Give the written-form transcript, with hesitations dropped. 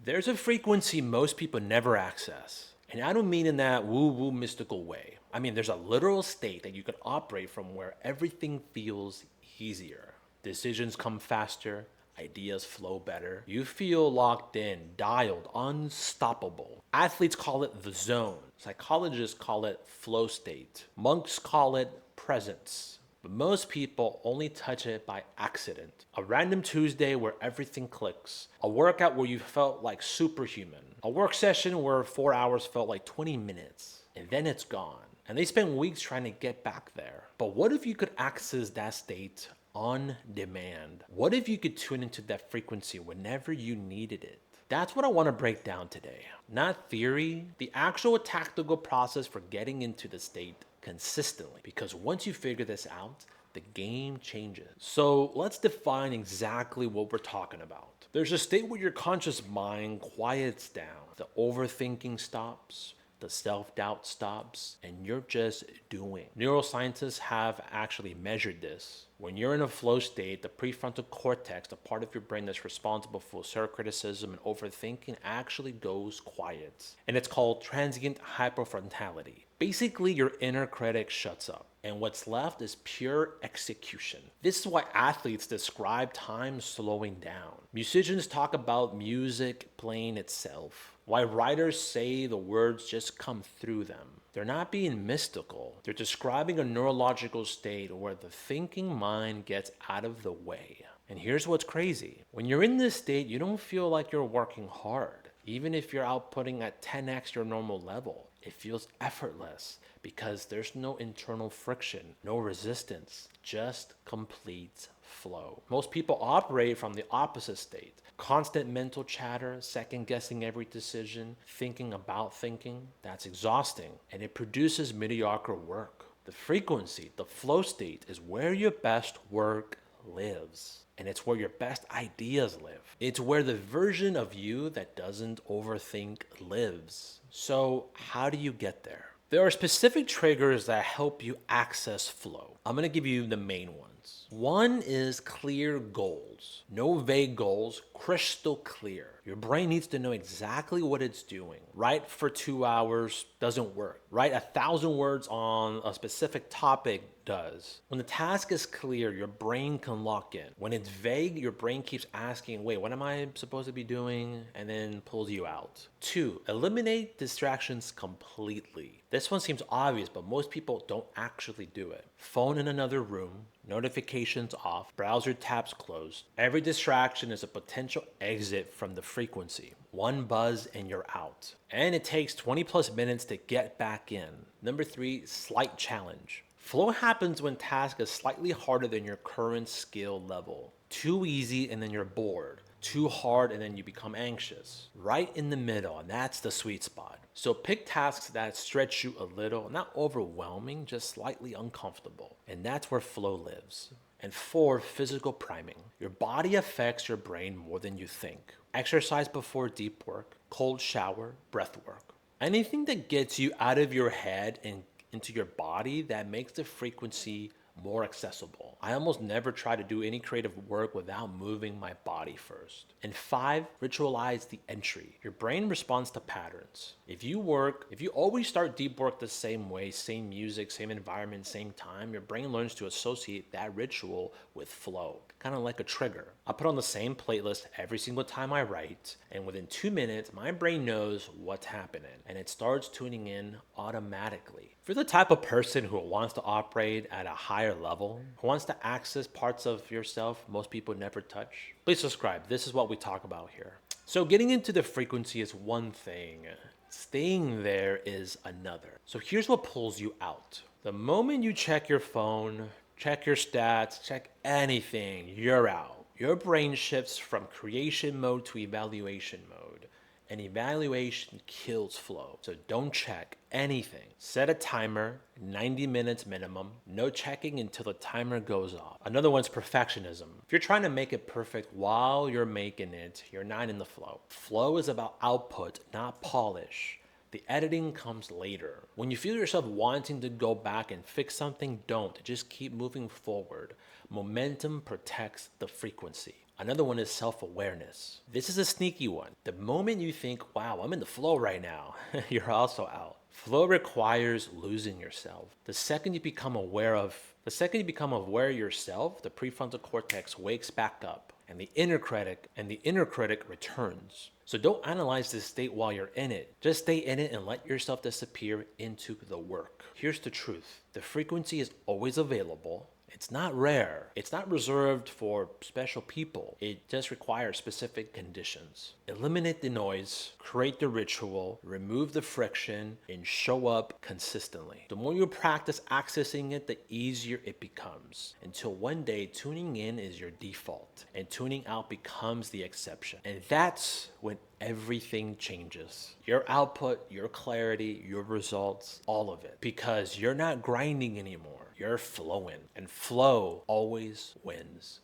There's a frequency most people never access. And I don't mean in that woo-woo mystical way. I mean, there's a literal state that you can operate from where everything feels easier. Decisions come faster, ideas flow better. You feel locked in, dialed, unstoppable. Athletes call it the zone. Psychologists call it flow state. Monks call it presence. But most people only touch it by accident. A random Tuesday where everything clicks. A workout where you felt like superhuman. A work session where 4 hours felt like 20 minutes. And then it's gone. And they spend weeks trying to get back there. But what if you could access that state on demand? What if you could tune into that frequency whenever you needed it? That's what I want to break down today. Not theory, the actual tactical process for getting into the state consistently. Because once you figure this out, the game changes. So let's define exactly what we're talking about. There's a state where your conscious mind quiets down. The overthinking stops. The self-doubt stops, and you're just doing. Neuroscientists have actually measured this. When you're in a flow state, the prefrontal cortex, the part of your brain that's responsible for self-criticism and overthinking, actually goes quiet. And it's called transient hypofrontality. Basically, your inner critic shuts up, and what's left is pure execution. This is why athletes describe time slowing down. Musicians talk about music playing itself. Why writers say the words just come through them. They're not being mystical. They're describing a neurological state where the thinking mind gets out of the way. And here's what's crazy. When you're in this state, you don't feel like you're working hard. Even if you're outputting at 10x your normal level, it feels effortless because there's no internal friction, no resistance, just complete flow. Most people operate from the opposite state. Constant mental chatter, second guessing every decision, thinking about thinking. That's exhausting, and it produces mediocre work. The frequency, the flow state, is where your best work lives. And it's where your best ideas live. It's where the version of you that doesn't overthink lives. So how do you get there? There are specific triggers that help you access flow. I'm going to give you the main ones. One is clear goals. No vague goals, crystal clear. Your brain needs to know exactly what it's doing. Write for 2 hours doesn't work. Write 1,000 words on a specific topic does. When the task is clear, your brain can lock in. When it's vague, your brain keeps asking, wait, what am I supposed to be doing? And then pulls you out. 2, eliminate distractions completely. This one seems obvious, but most people don't actually do it. Phone in another room, notifications off, browser tabs closed. Every distraction is a potential exit from the frequency. One buzz and you're out. And it takes 20 plus minutes to get back in. Number 3, slight challenge. Flow happens when task is slightly harder than your current skill level. Too easy and then you're bored. Too hard and then you become anxious. Right in the middle, and that's the sweet spot. So pick tasks that stretch you a little, not overwhelming, just slightly uncomfortable. And that's where flow lives. And 4, physical priming. Your body affects your brain more than you think. Exercise before deep work, cold shower, breath work. Anything that gets you out of your head and into your body that makes the frequency more accessible. I almost never try to do any creative work without moving my body first. And 5, ritualize the entry. Your brain responds to patterns. If you always start deep work the same way, same music, same environment, same time, your brain learns to associate that ritual with flow, kind of like a trigger. I put on the same playlist every single time I write, and within 2 minutes, my brain knows what's happening, and it starts tuning in automatically. If you're the type of person who wants to operate at a higher level, who wants to access parts of yourself most people never touch, please subscribe. This is what we talk about here. So getting into the frequency is one thing. Staying there is another. So here's what pulls you out. The moment you check your phone, check your stats, check anything, you're out. Your brain shifts from creation mode to evaluation mode. And evaluation kills flow. So don't check anything. Set a timer, 90 minutes minimum. No checking until the timer goes off. Another one's perfectionism. If you're trying to make it perfect while you're making it, you're not in the flow. Flow is about output, not polish. The editing comes later. When you feel yourself wanting to go back and fix something, don't. Just keep moving forward. Momentum protects the frequency. Another one is self-awareness. This is a sneaky one. The moment you think, wow, I'm in the flow right now, you're also out. Flow requires losing yourself. The second you become aware of yourself, the prefrontal cortex wakes back up and the inner critic returns. So don't analyze this state while you're in it. Just stay in it and let yourself disappear into the work. Here's the truth. The frequency is always available. It's not rare. It's not reserved for special people. It just requires specific conditions. Eliminate the noise, create the ritual, remove the friction, and show up consistently. The more you practice accessing it, the easier it becomes. Until one day, tuning in is your default, and tuning out becomes the exception. And that's when everything changes. Your output, your clarity, your results, all of it. Because you're not grinding anymore. You're flowing. And flow always wins.